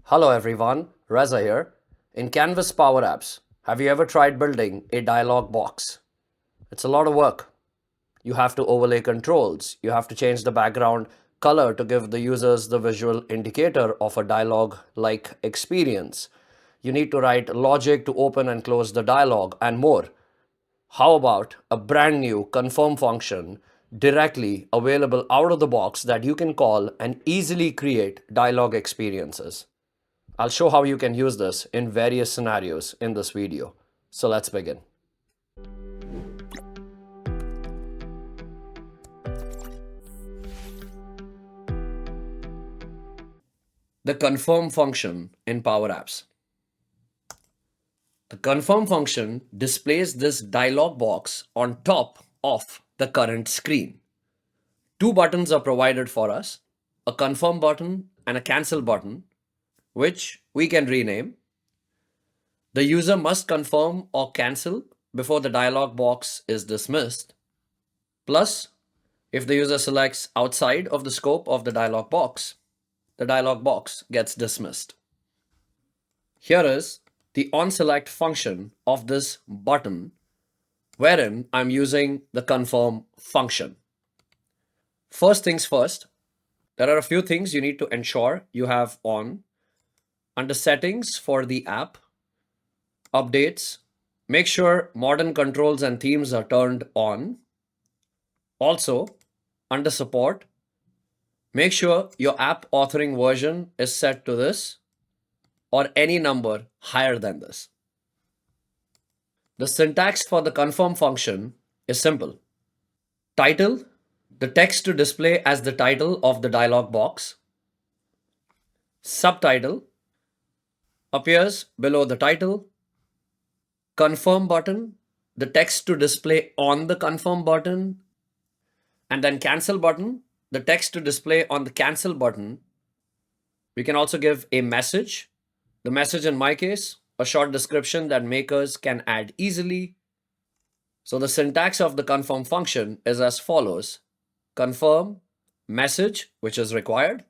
Hello everyone, Reza here. In Canvas PowerApps, have you ever tried building a dialog box? It's a lot of work. You have to overlay controls, you have to change the background color to give the users the visual indicator of a dialogue-like experience. You need to write logic to open and close the dialog and more. How about a brand new confirm function directly available out of the box that you can call and easily create dialogue experiences? I'll show how you can use this in various scenarios in this video. So let's begin. The confirm function in PowerApps. The confirm function displays this dialog box on top of the current screen. Two buttons are provided for us, a confirm button and a cancel button, which we can rename. The user must confirm or cancel before the dialog box is dismissed. Plus, if the user selects outside of the scope of the dialog box gets dismissed. Here is the onSelect function of this button, wherein I'm using the confirm function. First things first, there are a few things you need to ensure you have on. Under settings for the app, updates, make sure modern controls and themes are turned on. Also, under support, make sure your app authoring version is set to this or any number higher than this. The syntax for the confirm function is simple. Title, the text to display as the title of the dialog box. Subtitle appears below the title. Confirm button, the text to display on the confirm button. And then cancel button, the text to display on the cancel button. We can also give a message. The message in my case, a short description that makers can add easily. So the syntax of the confirm function is as follows. Confirm, message, which is required.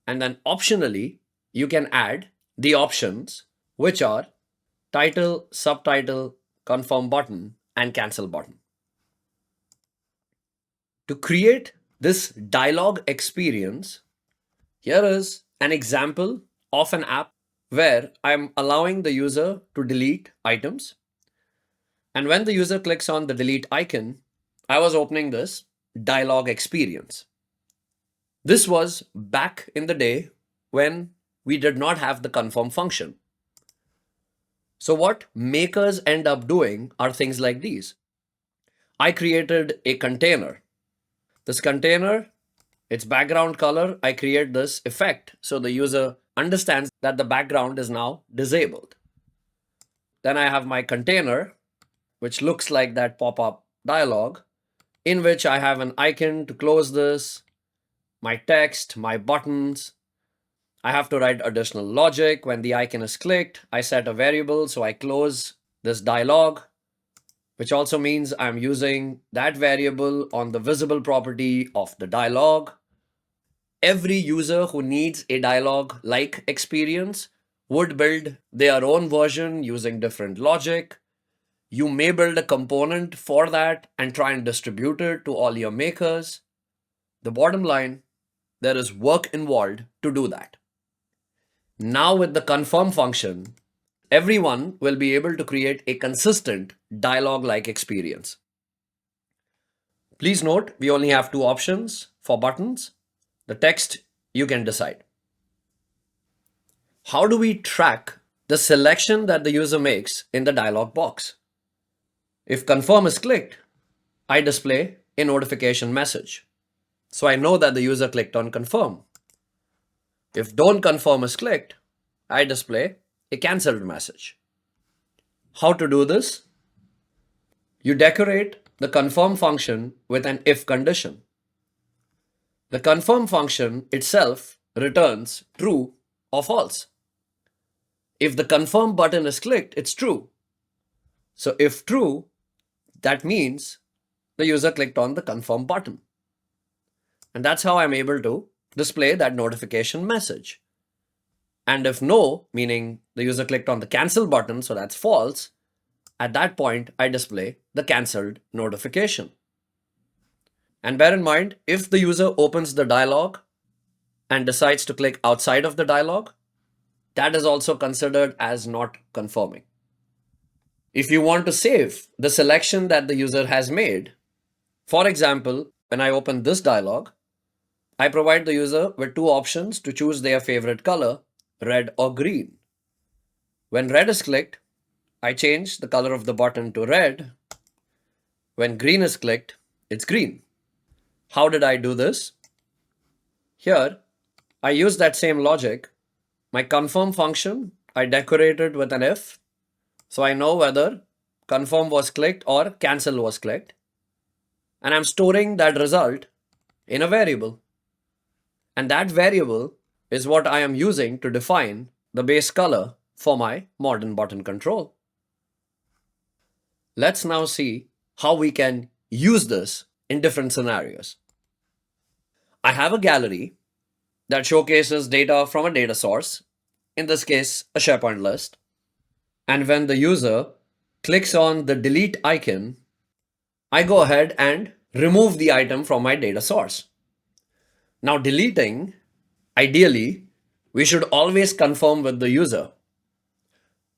And then optionally, you can add the options, which are title, subtitle, confirm button, and cancel button. To create this dialogue experience, here is an example of an app where I'm allowing the user to delete items. And when the user clicks on the delete icon, I was opening this dialogue experience. This was back in the day when we did not have the confirm function. So what makers end up doing are things like these. I created a container. This container, its background color, I create this effect so the user understands that the background is now disabled. Then I have my container, which looks like that pop-up dialog, in which I have an icon to close this, my text, my buttons. I have to write additional logic. When the icon is clicked, I set a variable, so I close this dialog, which also means I'm using that variable on the visible property of the dialog. Every user who needs a dialogue-like experience would build their own version using different logic. You may build a component for that and try and distribute it to all your makers. The bottom line, there is work involved to do that. Now with the confirm function, everyone will be able to create a consistent dialogue-like experience. Please note, we only have two options for buttons. The text, you can decide. How do we track the selection that the user makes in the dialog box? If confirm is clicked, I display a notification message. So I know that the user clicked on confirm. If don't confirm is clicked, I display a cancelled message. How to do this? You decorate the confirm function with an if condition. The confirm function itself returns true or false. If the confirm button is clicked, it's true. So if true, that means the user clicked on the confirm button. And that's how I'm able to display that notification message. And if no, meaning the user clicked on the cancel button, so that's false, at that point, I display the cancelled notification. And bear in mind, if the user opens the dialog and decides to click outside of the dialog, that is also considered as not confirming. If you want to save the selection that the user has made, for example, when I open this dialog, I provide the user with two options to choose their favorite color, red or green. When red is clicked, I change the color of the button to red. When green is clicked, it's green. How did I do this? Here, I use that same logic. My confirm function, I decorated with an if, so I know whether confirm was clicked or cancel was clicked. And I'm storing that result in a variable. And that variable is what I am using to define the base color for my modern button control. Let's now see how we can use this in different scenarios. I have a gallery that showcases data from a data source, in this case, a SharePoint list. And when the user clicks on the delete icon, I go ahead and remove the item from my data source. Now, deleting, ideally, we should always confirm with the user.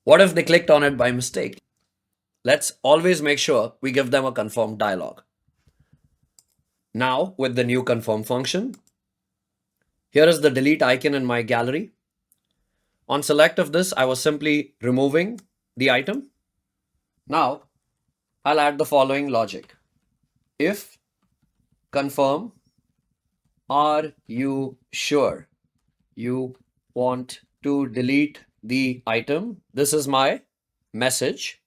What if they clicked on it by mistake? Let's always make sure we give them a confirm dialog. Now, with the new confirm function, here is the delete icon in my gallery. On select of this, I was simply removing the item. Now, I'll add the following logic. If confirm, are you sure you want to delete the item? This is my message.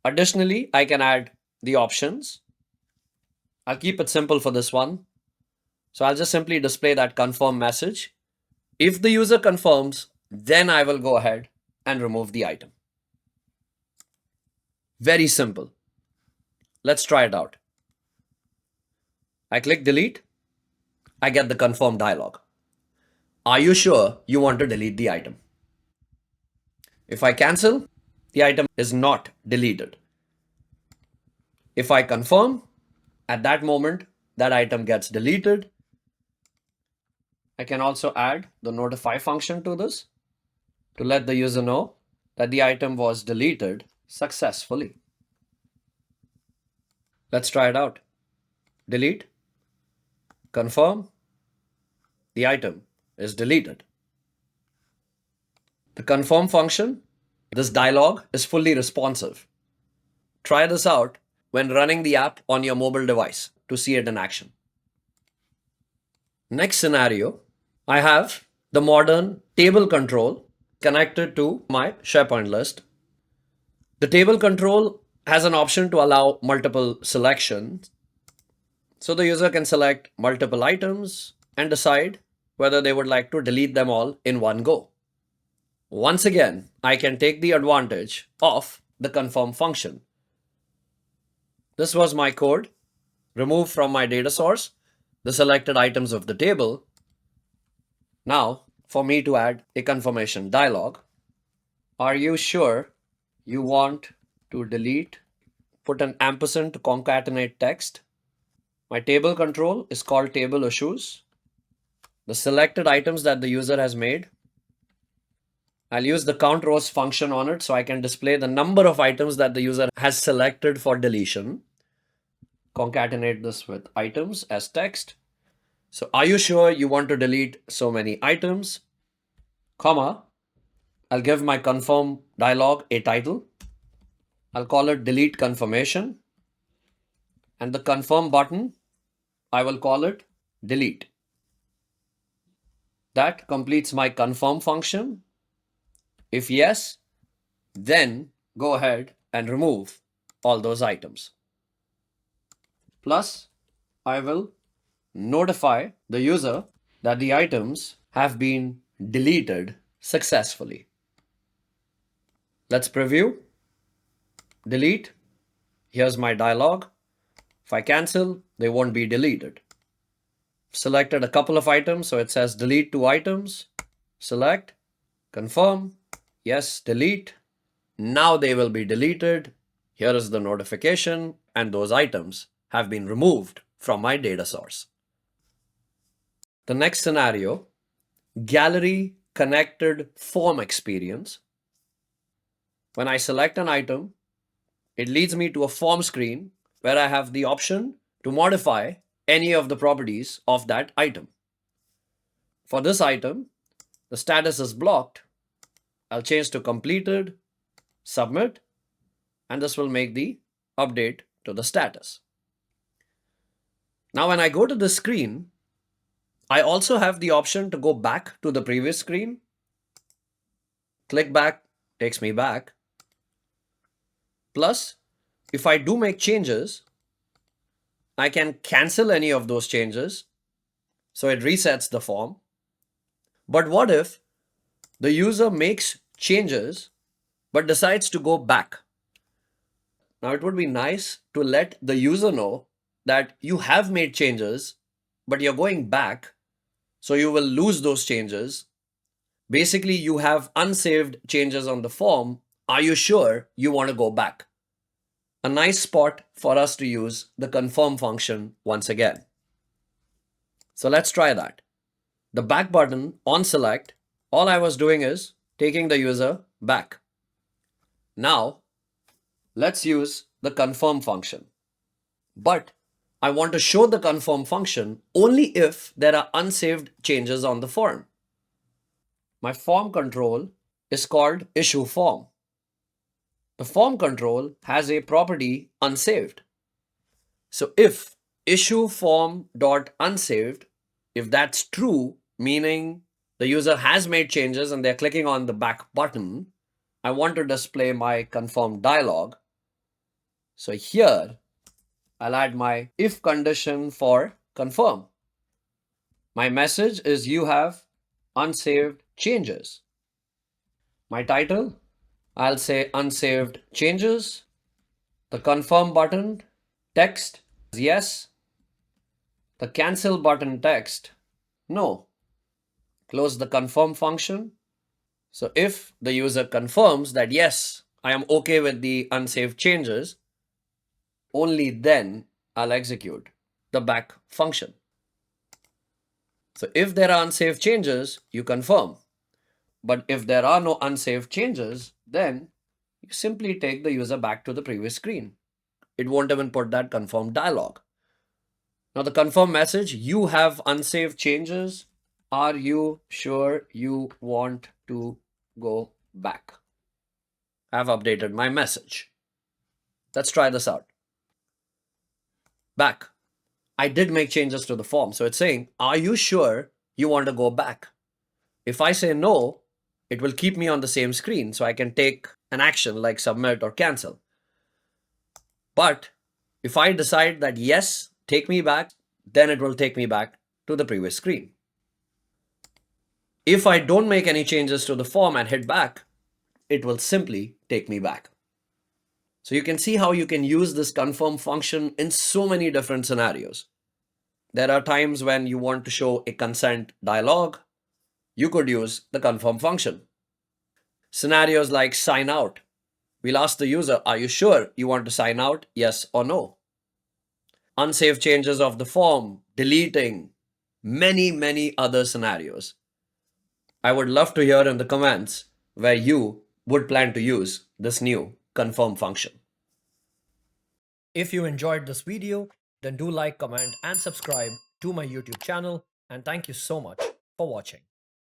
Additionally, I can add the options. I'll keep it simple for this one. So I'll just simply display that confirm message. If the user confirms, then I will go ahead and remove the item. Very simple. Let's try it out. I click delete. I get the confirm dialog. Are you sure you want to delete the item? If I cancel, the item is not deleted. If I confirm, at that moment, that item gets deleted. I can also add the notify function to this to let the user know that the item was deleted successfully. Let's try it out. Delete, confirm, the item is deleted. The confirm function, this dialog is fully responsive. Try this out when running the app on your mobile device to see it in action. Next scenario, I have the modern table control connected to my SharePoint list. The table control has an option to allow multiple selections. So the user can select multiple items and decide whether they would like to delete them all in one go. Once again, I can take the advantage of the confirm function. This was my code. Remove from my data source the selected items of the table. Now, for me to add a confirmation dialog, are you sure you want to delete? Put an ampersand to concatenate text. My table control is called table issues. The selected items that the user has made, I'll use the count rows function on it so I can display the number of items that the user has selected for deletion. Concatenate this with items as text. So are you sure you want to delete so many items? Comma, I'll give my confirm dialog a title. I'll call it delete confirmation. And the confirm button, I will call it delete. That completes my confirm function. If yes, then go ahead and remove all those items. Plus, I will notify the user that the items have been deleted successfully. Let's preview. Delete. Here's my dialog. If I cancel, they won't be deleted. Selected a couple of items, so it says delete 2 items. Select. Confirm. Yes, delete. Now they will be deleted. Here is the notification, and those items have been removed from my data source. The next scenario, gallery connected form experience. When I select an item, it leads me to a form screen where I have the option to modify any of the properties of that item. For this item, the status is blocked. I'll change to completed, submit, and this will make the update to the status. Now, when I go to the screen, I also have the option to go back to the previous screen. Click back, takes me back. Plus, if I do make changes, I can cancel any of those changes. So it resets the form. But what if the user makes changes but decides to go back? Now, it would be nice to let the user know that you have made changes, but you're going back, so you will lose those changes. Basically, you have unsaved changes on the form. Are you sure you want to go back? A nice spot for us to use the confirm function once again. So let's try that. The back button on select, all I was doing is taking the user back. Now, let's use the confirm function. But I want to show the confirm function only if there are unsaved changes on the form. My form control is called issue form. The form control has a property unsaved. So if issue form dot unsaved, if that's true, meaning the user has made changes and they're clicking on the back button, I want to display my confirm dialog. So here I'll add my if condition for confirm. My message is you have unsaved changes. My title, I'll say unsaved changes. The confirm button text is yes. The cancel button text, no. Close the confirm function. So if the user confirms that yes, I am okay with the unsaved changes, only then I'll execute the back function. So if there are unsaved changes, you confirm. But if there are no unsaved changes, then you simply take the user back to the previous screen. It won't even put that confirm dialog. Now the confirm message, you have unsaved changes. Are you sure you want to go back? I've updated my message. Let's try this out. Back. I did make changes to the form. So it's saying, are you sure you want to go back? If I say no, it will keep me on the same screen so I can take an action like submit or cancel. But if I decide that yes, take me back, then it will take me back to the previous screen. If I don't make any changes to the form and hit back, it will simply take me back. So you can see how you can use this confirm function in so many different scenarios. There are times when you want to show a consent dialog. You could use the confirm function. Scenarios like sign out. We'll ask the user, are you sure you want to sign out? Yes or no. Unsaved changes of the form, deleting, many other scenarios. I would love to hear in the comments where you would plan to use this new confirm function. If you enjoyed this video, then do like, comment, and subscribe to my YouTube channel. And thank you so much for watching.